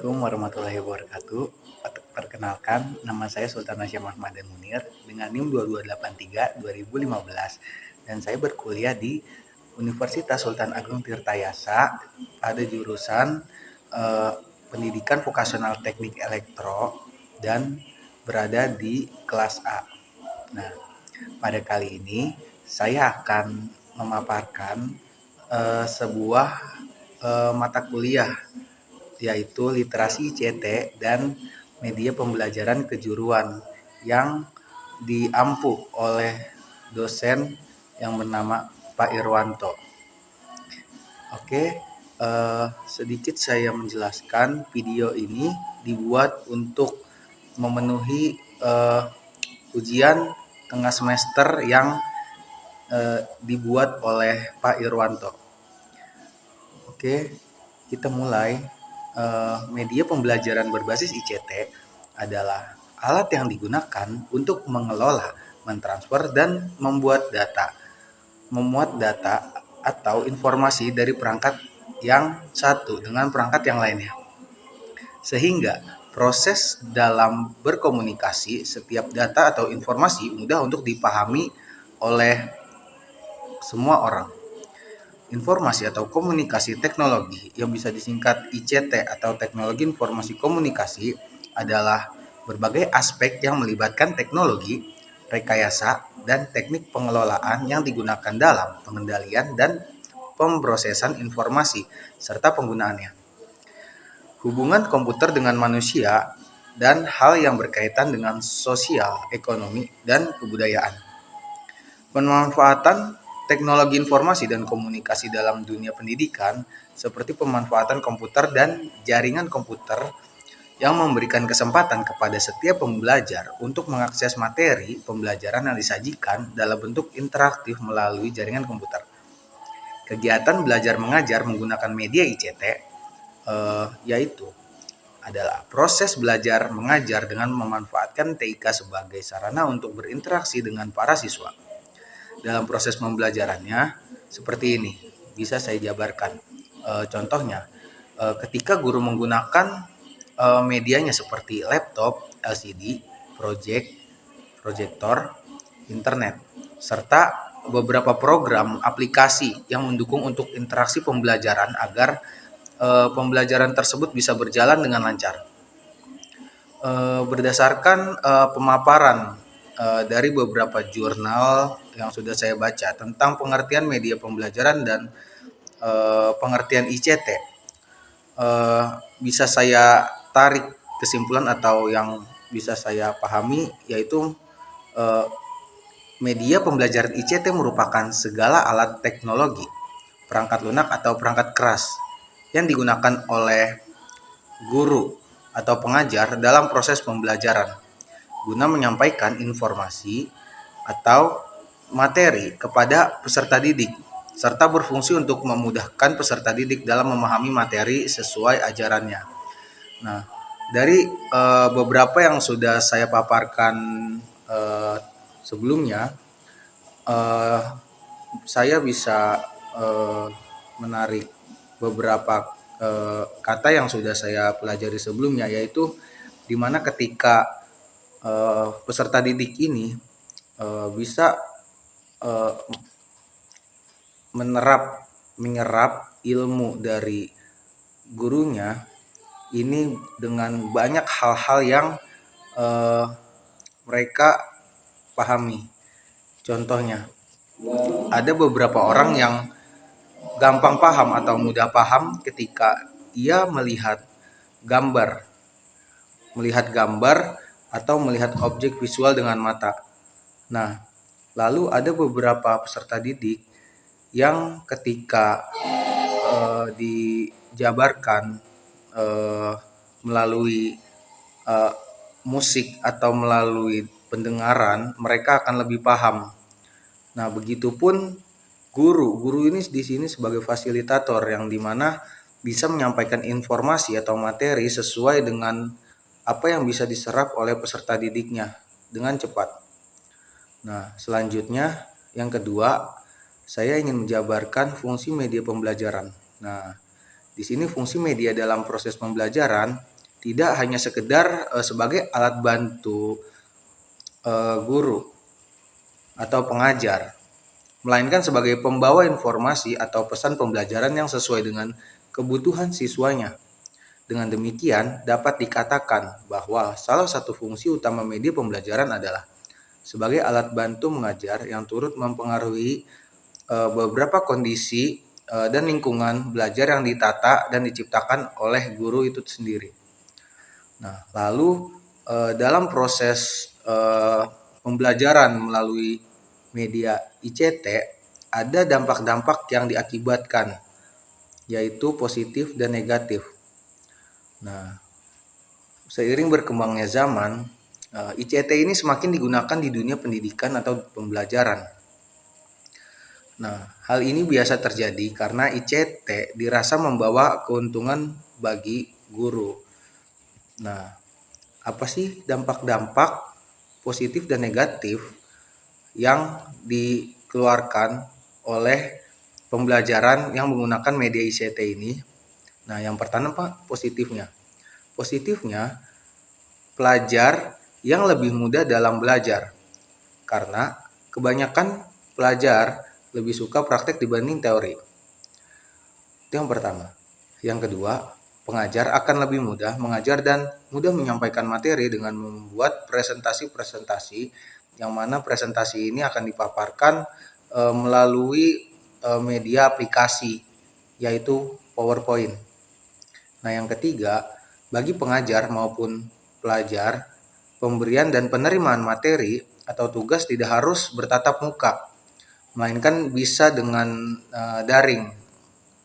Assalamualaikum warahmatullahi wabarakatuh. Perkenalkan, nama saya Sultan Hasyim Ahmad Munir dengan NIM 2283 2015 dan saya berkuliah di Universitas Sultan Agung Tirtayasa pada jurusan Pendidikan Vokasional Teknik Elektro dan berada di kelas A. Nah, pada kali ini saya akan memaparkan sebuah mata kuliah yaitu literasi ICT dan media pembelajaran kejuruan yang diampu oleh dosen yang bernama Pak Irwanto. Oke, sedikit saya menjelaskan, video ini dibuat untuk memenuhi ujian tengah semester yang dibuat oleh Pak Irwanto. Oke, kita mulai. Media pembelajaran berbasis ICT adalah alat yang digunakan untuk mengelola, mentransfer, dan memuat data atau informasi dari perangkat yang satu dengan perangkat yang lainnya. Sehingga proses dalam berkomunikasi setiap data atau informasi mudah untuk dipahami oleh semua orang. Informasi atau komunikasi teknologi yang bisa disingkat ICT atau teknologi informasi komunikasi adalah berbagai aspek yang melibatkan teknologi, rekayasa, dan teknik pengelolaan yang digunakan dalam pengendalian dan pemrosesan informasi serta penggunaannya. Hubungan komputer dengan manusia dan hal yang berkaitan dengan sosial, ekonomi, dan kebudayaan. Pemanfaatan teknologi informasi dan komunikasi dalam dunia pendidikan seperti pemanfaatan komputer dan jaringan komputer yang memberikan kesempatan kepada setiap pembelajar untuk mengakses materi pembelajaran yang disajikan dalam bentuk interaktif melalui jaringan komputer. Kegiatan belajar mengajar menggunakan media ICT yaitu adalah proses belajar mengajar dengan memanfaatkan TIK sebagai sarana untuk berinteraksi dengan para siswa. Dalam proses pembelajarannya seperti ini, bisa saya jabarkan. Contohnya, ketika guru menggunakan medianya seperti laptop, LCD, proyektor, internet, serta beberapa program aplikasi yang mendukung untuk interaksi pembelajaran agar pembelajaran tersebut bisa berjalan dengan lancar. Berdasarkan pemaparan dari beberapa jurnal yang sudah saya baca tentang pengertian media pembelajaran dan pengertian ICT, bisa saya tarik kesimpulan atau yang bisa saya pahami yaitu media pembelajaran ICT merupakan segala alat teknologi, perangkat lunak atau perangkat keras yang digunakan oleh guru atau pengajar dalam proses pembelajaran guna menyampaikan informasi atau materi kepada peserta didik serta berfungsi untuk memudahkan peserta didik dalam memahami materi sesuai ajarannya. Nah, dari beberapa yang sudah saya paparkan sebelumnya, saya bisa menarik beberapa kata yang sudah saya pelajari sebelumnya, yaitu di mana ketika peserta didik ini bisa menyerap ilmu dari gurunya ini dengan banyak hal-hal yang mereka pahami. Contohnya, ada beberapa orang yang gampang paham atau mudah paham ketika ia melihat gambar atau melihat objek visual dengan mata. Nah, lalu ada beberapa peserta didik yang ketika dijabarkan melalui musik atau melalui pendengaran, mereka akan lebih paham. Nah, begitupun guru ini di sini sebagai fasilitator yang dimana bisa menyampaikan informasi atau materi sesuai dengan apa yang bisa diserap oleh peserta didiknya dengan cepat. Nah, selanjutnya yang kedua, saya ingin menjabarkan fungsi media pembelajaran. Nah, di sini fungsi media dalam proses pembelajaran tidak hanya sekedar sebagai alat bantu guru atau pengajar, melainkan sebagai pembawa informasi atau pesan pembelajaran yang sesuai dengan kebutuhan siswanya. Dengan demikian, dapat dikatakan bahwa salah satu fungsi utama media pembelajaran adalah sebagai alat bantu mengajar yang turut mempengaruhi beberapa kondisi dan lingkungan belajar yang ditata dan diciptakan oleh guru itu sendiri. Nah, lalu dalam proses pembelajaran melalui media ICT ada dampak-dampak yang diakibatkan, yaitu positif dan negatif. Nah, seiring berkembangnya zaman, ICT ini semakin digunakan di dunia pendidikan atau pembelajaran. Nah, hal ini biasa terjadi karena ICT dirasa membawa keuntungan bagi guru. Nah, apa sih dampak-dampak positif dan negatif yang dikeluarkan oleh pembelajaran yang menggunakan media ICT ini? Nah, yang pertama Pak, positifnya. Positifnya, pelajar yang lebih mudah dalam belajar. Karena kebanyakan pelajar lebih suka praktek dibanding teori. Itu yang pertama. Yang kedua, pengajar akan lebih mudah mengajar dan mudah menyampaikan materi dengan membuat presentasi-presentasi yang mana presentasi ini akan dipaparkan melalui media aplikasi, yaitu PowerPoint. Nah, yang ketiga, bagi pengajar maupun pelajar, pemberian dan penerimaan materi atau tugas tidak harus bertatap muka, melainkan bisa dengan daring.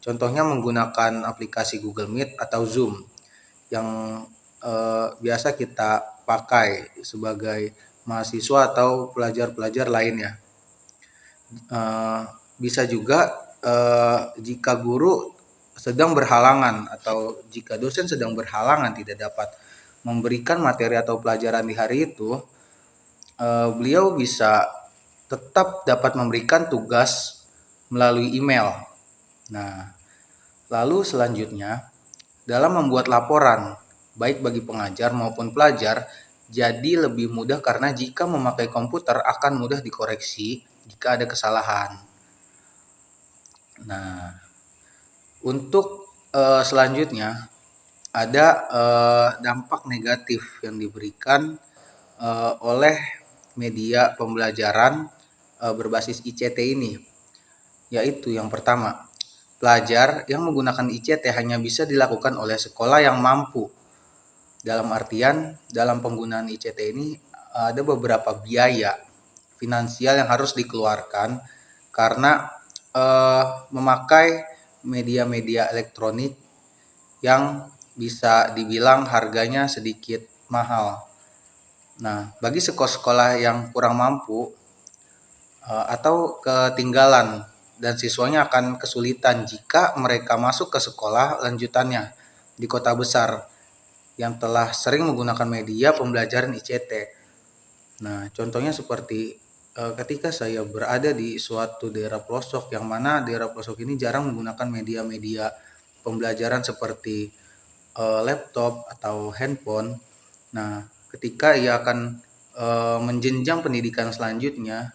Contohnya menggunakan aplikasi Google Meet atau Zoom yang biasa kita pakai sebagai mahasiswa atau pelajar-pelajar lainnya. Bisa juga jika guru sedang berhalangan atau jika dosen sedang berhalangan tidak dapat memberikan materi atau pelajaran di hari itu, beliau bisa tetap dapat memberikan tugas melalui email. Nah, lalu selanjutnya, dalam membuat laporan, baik bagi pengajar maupun pelajar, jadi lebih mudah karena jika memakai komputer akan mudah dikoreksi jika ada kesalahan. Nah, untuk selanjutnya, ada dampak negatif yang diberikan oleh media pembelajaran berbasis ICT ini, yaitu yang pertama, pelajar yang menggunakan ICT hanya bisa dilakukan oleh sekolah yang mampu. Dalam artian, dalam penggunaan ICT ini ada beberapa biaya finansial yang harus dikeluarkan karena memakai media-media elektronik yang bisa dibilang harganya sedikit mahal. Nah, bagi sekolah-sekolah yang kurang mampu atau ketinggalan dan siswanya akan kesulitan jika mereka masuk ke sekolah lanjutannya di kota besar yang telah sering menggunakan media pembelajaran ICT. Nah, contohnya seperti ketika saya berada di suatu daerah pelosok yang mana daerah pelosok ini jarang menggunakan media-media pembelajaran seperti laptop atau handphone. Nah, ketika ia akan menjenjang pendidikan selanjutnya,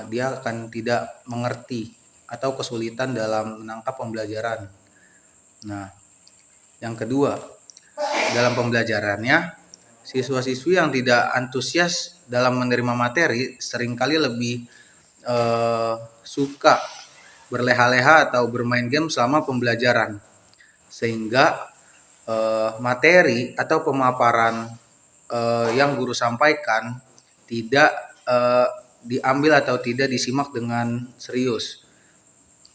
dia akan tidak mengerti atau kesulitan dalam menangkap pembelajaran. Nah, yang kedua, dalam pembelajarannya, siswa-siswi yang tidak antusias dalam menerima materi seringkali lebih suka berleha-leha atau bermain game selama pembelajaran, sehingga materi atau pemaparan yang guru sampaikan tidak diambil atau tidak disimak dengan serius.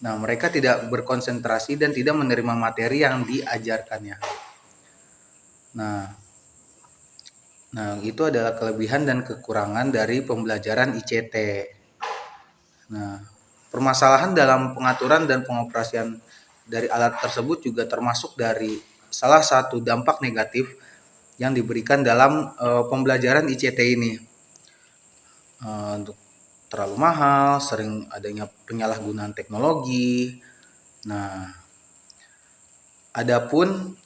Nah, mereka tidak berkonsentrasi dan tidak menerima materi yang diajarkannya. Nah, itu adalah kelebihan dan kekurangan dari pembelajaran ICT. Nah, permasalahan dalam pengaturan dan pengoperasian dari alat tersebut juga termasuk dari salah satu dampak negatif yang diberikan dalam pembelajaran ICT ini. Untuk terlalu mahal, sering adanya penyalahgunaan teknologi. Nah, adapun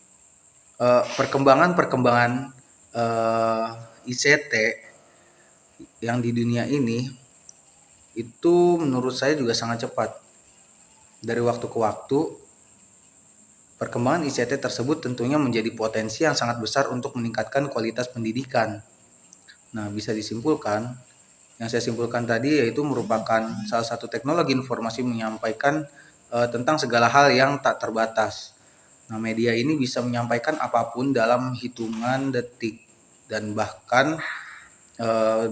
perkembangan-perkembangan ICT yang di dunia ini itu menurut saya juga sangat cepat. Dari waktu ke waktu, perkembangan ICT tersebut tentunya menjadi potensi yang sangat besar untuk meningkatkan kualitas pendidikan. Nah, bisa disimpulkan, yang saya simpulkan tadi yaitu merupakan salah satu teknologi informasi menyampaikan tentang segala hal yang tak terbatas. Nah, media ini bisa menyampaikan apapun dalam hitungan detik dan bahkan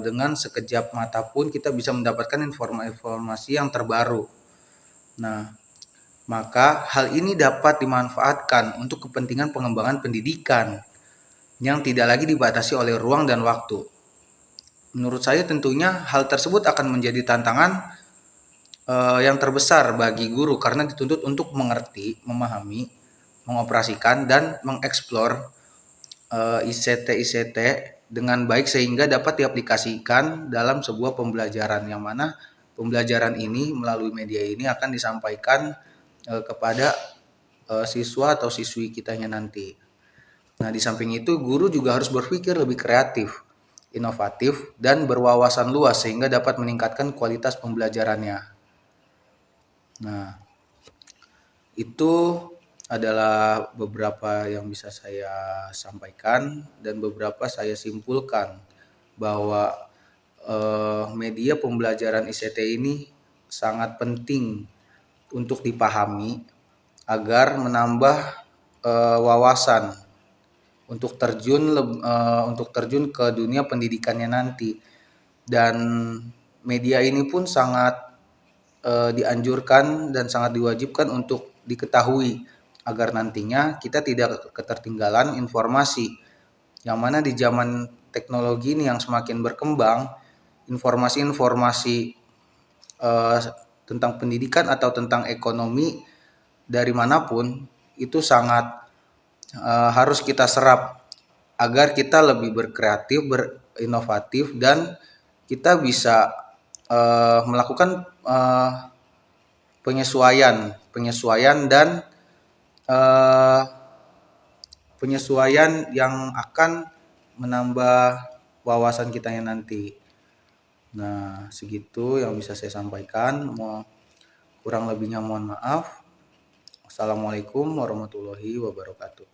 dengan sekejap mata pun kita bisa mendapatkan informasi yang terbaru. Nah, maka hal ini dapat dimanfaatkan untuk kepentingan pengembangan pendidikan yang tidak lagi dibatasi oleh ruang dan waktu. Menurut saya tentunya hal tersebut akan menjadi tantangan yang terbesar bagi guru karena dituntut untuk mengerti, memahami, mengoperasikan dan mengeksplor ICT dengan baik sehingga dapat diaplikasikan dalam sebuah pembelajaran yang mana pembelajaran ini melalui media ini akan disampaikan kepada siswa atau siswi kitanya nanti. Nah, di samping itu guru juga harus berpikir lebih kreatif, inovatif, dan berwawasan luas sehingga dapat meningkatkan kualitas pembelajarannya. Nah, itu adalah beberapa yang bisa saya sampaikan dan beberapa saya simpulkan bahwa media pembelajaran ICT ini sangat penting untuk dipahami agar menambah wawasan untuk terjun ke dunia pendidikannya nanti. Dan media ini pun sangat dianjurkan dan sangat diwajibkan untuk diketahui agar nantinya kita tidak ketertinggalan informasi. Yang mana di zaman teknologi ini yang semakin berkembang, informasi-informasi tentang pendidikan atau tentang ekonomi dari manapun itu sangat harus kita serap agar kita lebih berkreatif, berinovatif dan kita bisa melakukan penyesuaian dan penyesuaian yang akan menambah wawasan kita yang nanti. Nah, segitu yang bisa saya sampaikan. Kurang lebihnya mohon maaf. Wassalamualaikum warahmatullahi wabarakatuh.